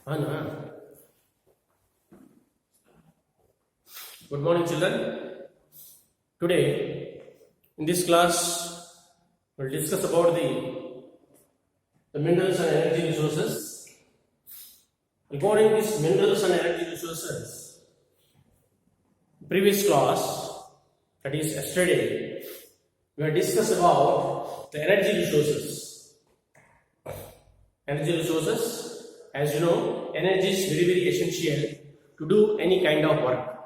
Anna. Good morning, children. Today, in this class, we'll discuss about the minerals and energy resources. Regarding these minerals and energy resources, previous class, that is yesterday, we have discussed about the energy resources. Energy resources, as you know, energy is very, very essential to do any kind of work.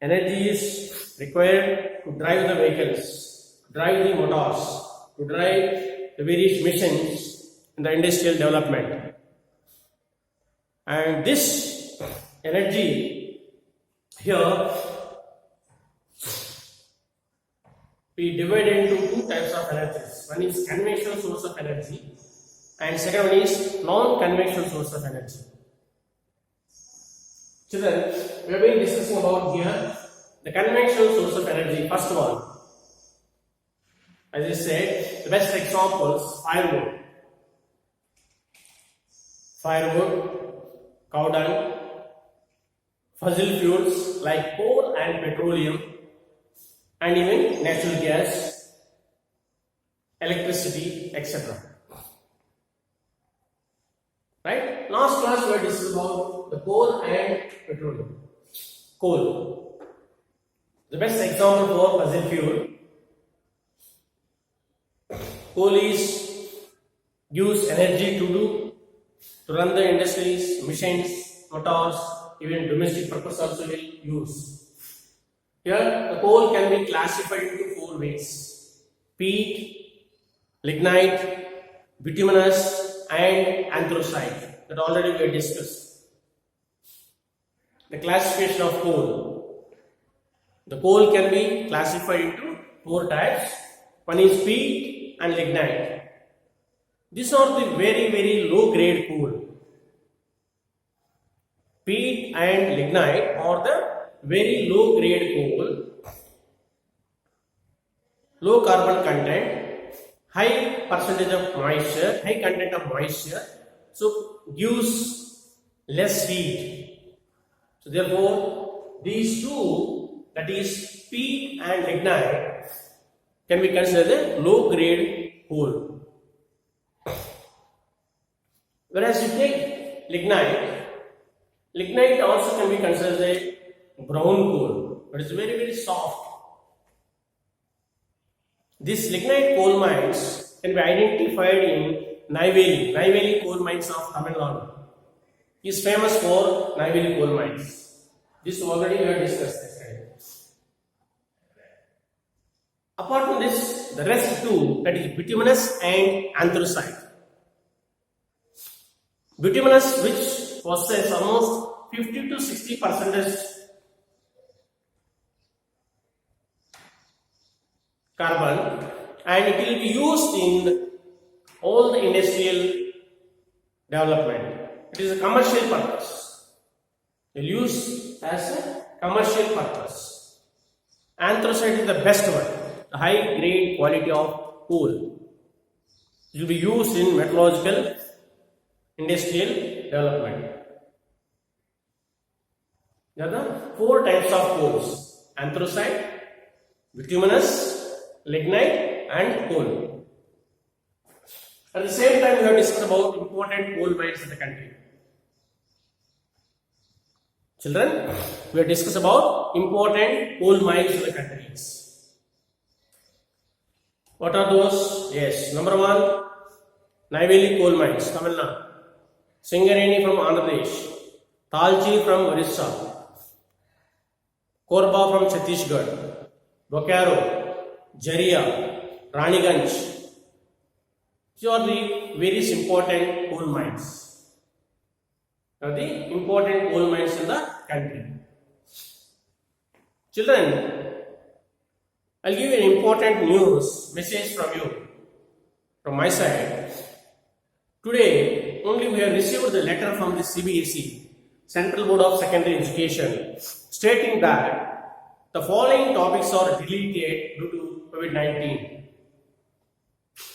Energy is required to drive the vehicles, drive the motors, to drive the various machines in the industrial development. And this energy here we divide into two types of energies. One is conventional source of energy and second one is non-conventional source of energy. Children, we have been discussing about here the conventional source of energy. First one, as I said, the best examples: firewood, cow dung, fossil fuels like coal and petroleum, and even natural gas, electricity, etc. Right? Last class we had discussed about the coal and petroleum. Coal, the best example for fossil fuel. Coal gives energy to run the industries, machines, motors, even domestic purpose also will use. Here the coal can be classified into four ways: peat, lignite, bituminous, and anthracite. That already we have discussed. The classification of coal. The coal can be classified into four types. One is peat and lignite. These are the very, very low grade coal. Peat and lignite are the very low grade coal, low carbon content, high percentage of moisture, high content of moisture, so gives less heat. So therefore, these two, that is peat and lignite, can be considered a low grade coal. Whereas you take lignite also can be considered a brown coal, but it's very, very soft. These lignite coal mines can be identified in Neyveli. Neyveli coal mines of Tamil Nadu is famous for Neyveli coal mines. This already we have discussed yesterday. Apart from this, the rest two, that is bituminous and anthracite. Bituminous, which possesses almost 50 to 60% carbon, and it will be used in all the industrial development. It is a commercial purpose. It will use as a commercial purpose. Anthracite is the best one, the high grade quality of coal. It will be used in metallurgical industrial development. There are the four types of coals: anthracite, bituminous, lignite, and coal. At the same time, we have discussed about important coal mines in the country. Children, we have discussed about important coal mines in the countries. What are those? Yes, number one, Neyveli coal mines, Tamil Nadu. Singareni from Andhra Pradesh, Talchi from Orissa, Korba from Chhattisgarh, Bokaro, Jharia, Raniganj. These are the various important coal mines. They are the important coal mines in the country. Children, I will give you an important news message from you, from my side. Today, only we have received the letter from the CBSE, Central Board of Secondary Education, stating that the following topics are deleted due to COVID-19.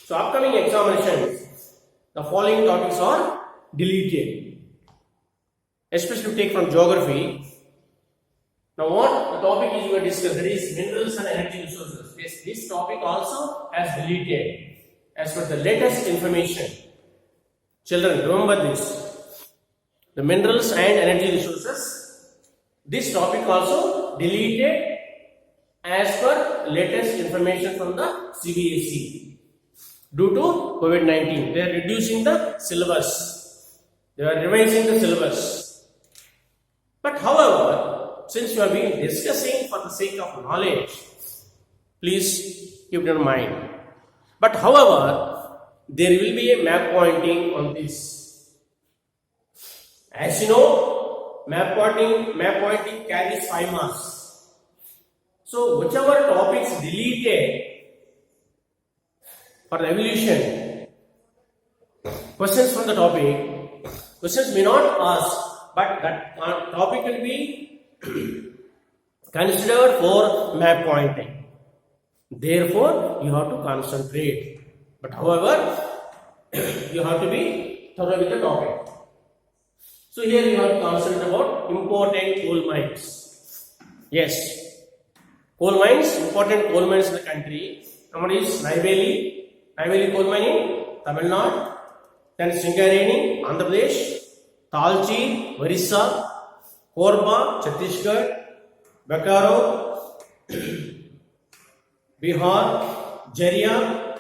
So, upcoming examinations, the following topics are deleted. especially take from geography. Now what the topic is we are discussing, that is minerals and energy resources. This topic also has deleted as per the latest information. Children, remember this. The minerals and energy resources, this topic also deleted as per latest information from the CBSE. Due to COVID-19, they are reducing the syllabus. They are revising the syllabus. But however, since you have been discussing for the sake of knowledge, please keep it in mind. But however, there will be a map pointing on this. As you know, map pointing carries 5 marks. So whichever topics deleted for the evolution, questions from the topic, questions may not ask, but that topic will be considered for map pointing. Therefore, you have to concentrate. But however, you have to be thorough with the topic. So here you have to concentrate about important coal mines. Yes, coal mines, important coal mines in the country. Number is Neyveli coal mine in Tamil Nadu, then Singareni, Andhra Pradesh, Talcher, Orissa, Korba, Chhattisgarh, Bokaro, Bihar, Jharia,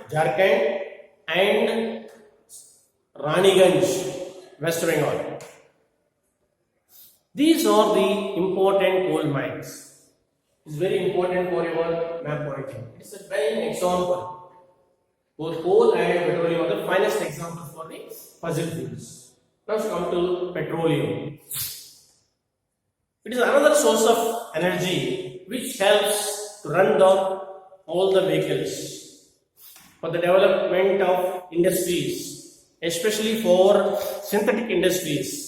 Jharkhand, and Raniganj, West Bengal. These are the important coal mines. It's very important for your map pointing. It's a very example. Both coal and petroleum are the finest examples for the fossil fuels. Now we come to petroleum. It is another source of energy which helps to run down all the vehicles for the development of industries, especially for synthetic industries.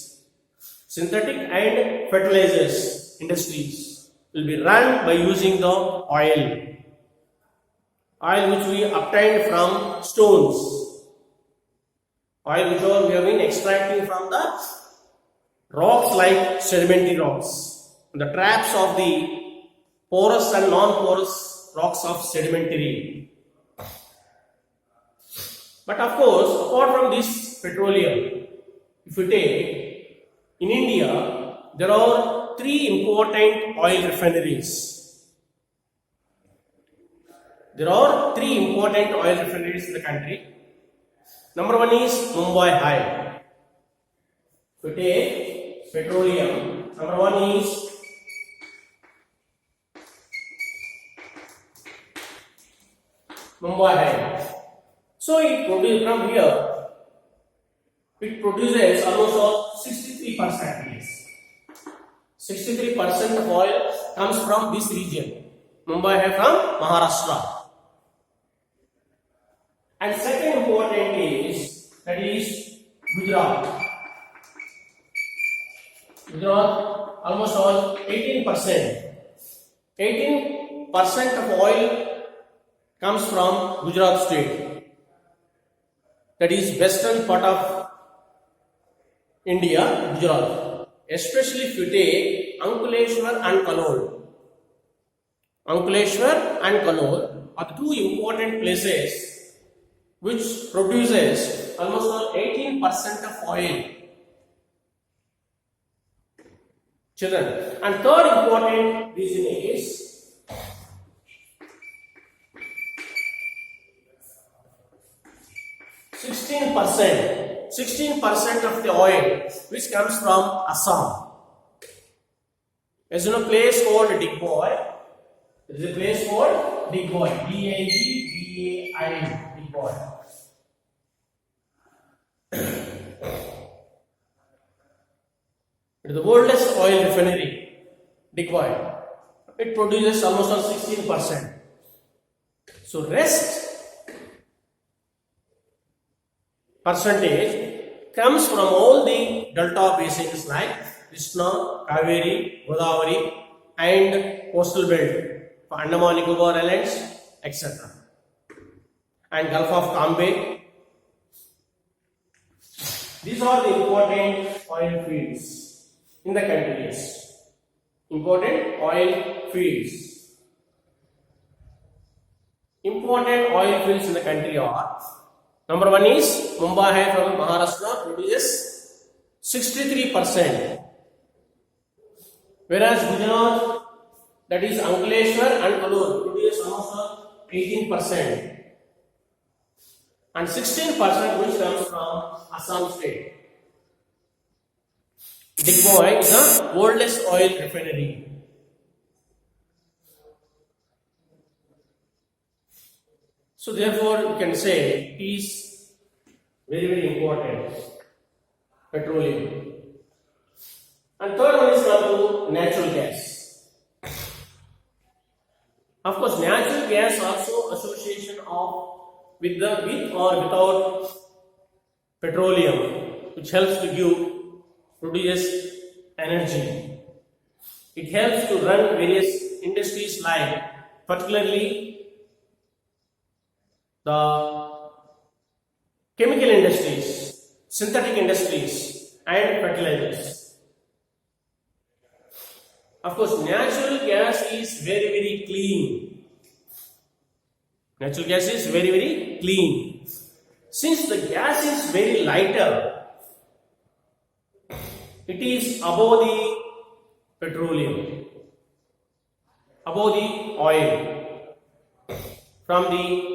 Synthetic and fertilizers industries will be run by using the oil which we obtained from stones, oil which we have been extracting from the rocks like sedimentary rocks, the traps of the porous and non-porous rocks of sedimentary. But of course, apart from this petroleum, if you take in India, there are 3 important oil refineries. There are 3 important oil refineries in the country. Number 1 is Mumbai High. If you take petroleum, number 1 is Mumbai High. So it produces from here. It produces almost 63%. Yes. 63% of oil comes from this region. Mumbai High from Maharashtra. And second important is, that is Gujarat. Gujarat almost all 18%. 18% of oil comes from Gujarat state. That is western part of India, Gujarat. Especially if you take Ankleshwar and Kannauj. Ankleshwar and Kannauj are the 2 important places which produces almost 18% of oil. Children. And third important reason is $16% of the oil which comes from Assam. There's a place called Digboy. There is a place called Digboy. D-A-G-B-A-I, Digboy. It is the oldest oil refinery, Digboy. It produces almost 16%. So rest percentage comes from all the delta basins like Krishna, Kaveri, Godavari and coastal belt for Andaman Nicobar Islands, etc. And Gulf of Cambay. These are the important oil fields. in the countries. Important oil fields. Important oil fields in the country are, number one is Mumbai from Maharashtra produces 63%, whereas Gujarat, that is Ankleshwar and Alur, produce almost 18%, and 16% which comes from Assam state. Digboy is the oldest oil refinery. So therefore, you can say it is very, very important, petroleum. And third one is come to natural gas. Of course, natural gas also association of with or without petroleum, which helps to produce energy. It helps to run various industries like particularly the chemical industries, synthetic industries and fertilizers. Of course, natural gas is very, very clean. Natural gas is very, very clean. Since the gas is very lighter, it is above the petroleum, above the oil from the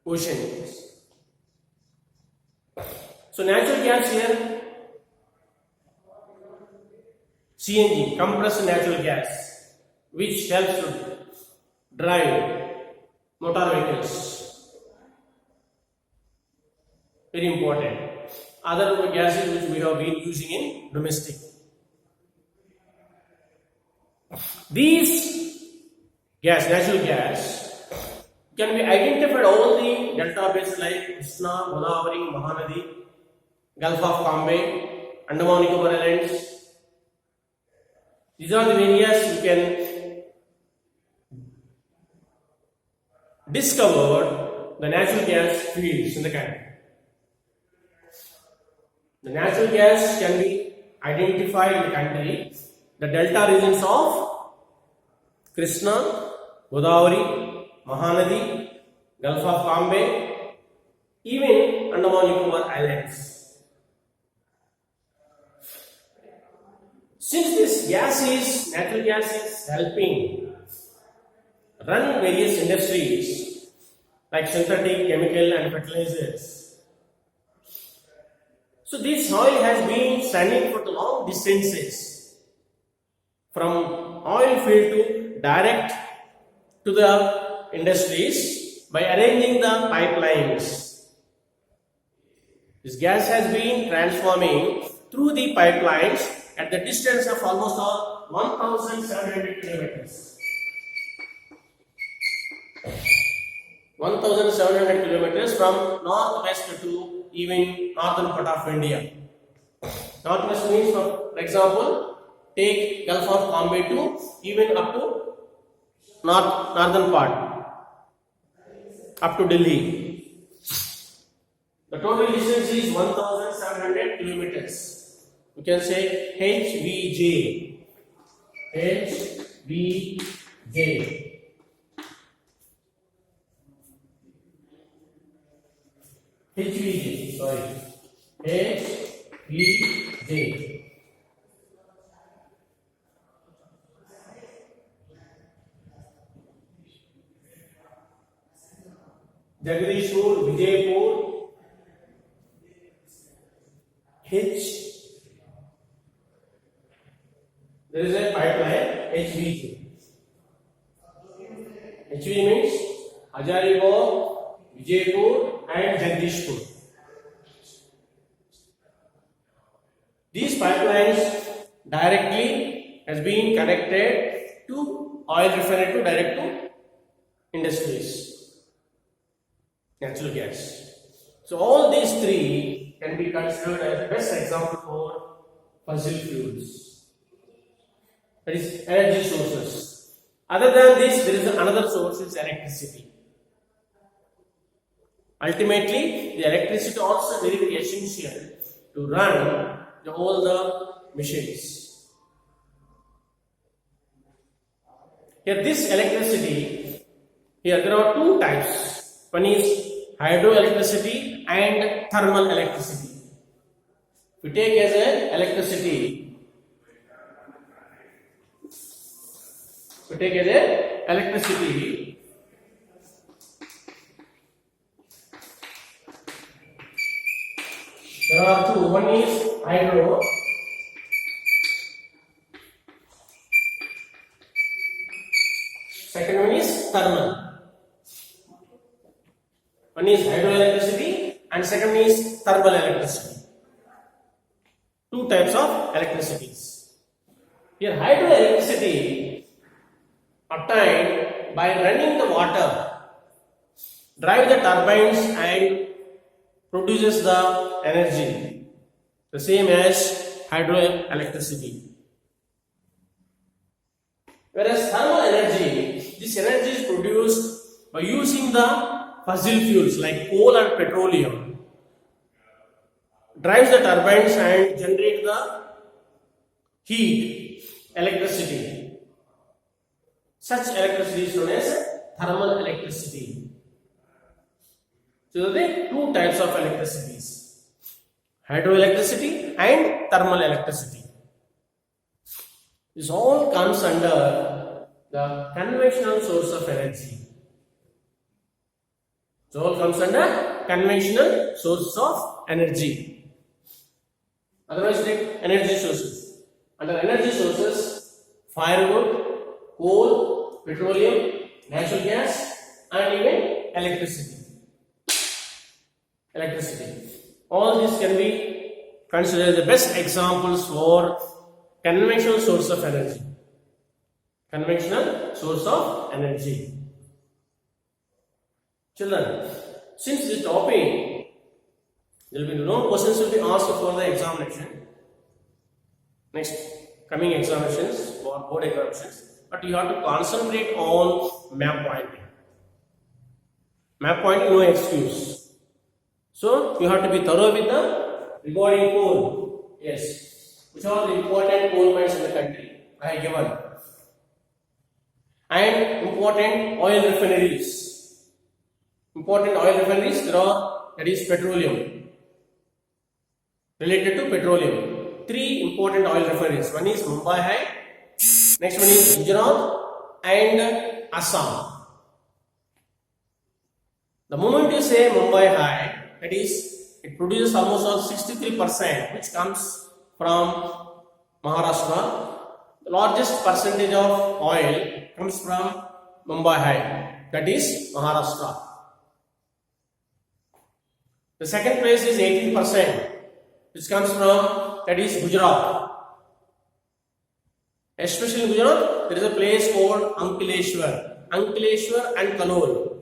oceans. So natural gas here, CNG, compressed natural gas, which helps to drive motor vehicles. Very important. Other gases which we have been using in domestic. These gas, natural gas, can be identified all the delta basins like Krishna, Godavari, Mahanadi, Gulf of Cambay, Andaman Nicobar Islands. These are the areas you can discover the natural gas fields in the country. The natural gas can be identified in the country. The delta regions of Krishna, Godavari, Mahanadi, Gulf of Cambay, even Andaman Nicobar Islands. Since this gas is, natural gas is helping run various industries like synthetic, chemical and fertilizers. So this oil has been standing for the long distances from oil field to direct to the industries by arranging the pipelines. This gas has been transforming through the pipelines at the distance of almost 1,700 kilometers. 1,700 kilometers from northwest to even northern part of India. Northwest means, for example, take Gulf of Cambay to even up to northern part, up to Delhi. The total distance is 1,700 kilometers. You can say HVJ. HVJ. HVJ, sorry. HVJ. Jagdishpur, Vijaypur, there is a pipeline HVJ. HV means Hazaribagh, Vijaypur and Jagdishpur. These pipelines directly has been connected to oil refinery to direct to industries, natural gas. So all these three can be considered as the best example for fossil fuels. That is energy sources. Other than this, there is another source, is electricity. Ultimately, the electricity also very, very essential to run all the machines. Here this electricity, here there are two types. One is hydroelectricity and thermal electricity. If we take as a electricity, there are two. One is hydro, second one is thermal. One is hydroelectricity and second is thermal electricity. Two types of electricities. Here hydroelectricity obtained by running the water, drive the turbines and produces the energy, the same as hydroelectricity. Whereas thermal energy, this energy is produced by using the fossil fuels like coal and petroleum, drives the turbines and generate the heat, electricity. Such electricity is known as thermal electricity. So there are two types of electricities, hydroelectricity and thermal electricity. This all comes under the conventional source of energy. So all comes under conventional sources of energy. Otherwise take energy sources. Under energy sources, firewood, coal, petroleum, natural gas and even electricity. All these can be considered the best examples for conventional source of energy. Children, since this topic, there will be no questions will be asked for the examination. Next, coming examinations or board examinations, but you have to concentrate on map pointing. Map pointing, no excuse. So you have to be thorough with the regarding coal. Yes, which are the important coal mines in the country I have given, and important oil refineries. There are, that is petroleum, related to petroleum. Three important oil refineries. One is Mumbai High, next one is Gujarat and Assam. The moment you say Mumbai High, that is, it produces almost all 63%, which comes from Maharashtra. The largest percentage of oil comes from Mumbai High, that is Maharashtra. The second place is 18%, which comes from, that is Gujarat. Especially in Gujarat, there is a place called Ankleshwar and Kannur.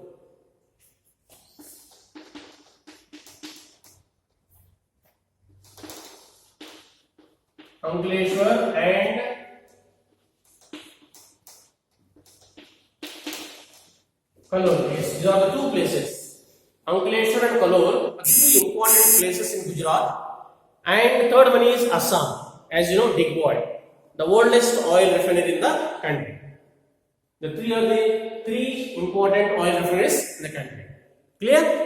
Ankleshwar and Kannur. Yes, these are the two places. Ankleshwar and Kannur are two important places in Gujarat. And the third one is Assam. As you know, Digboy, the oldest oil refinery in the country. The three are the three important oil refineries in the country. Clear?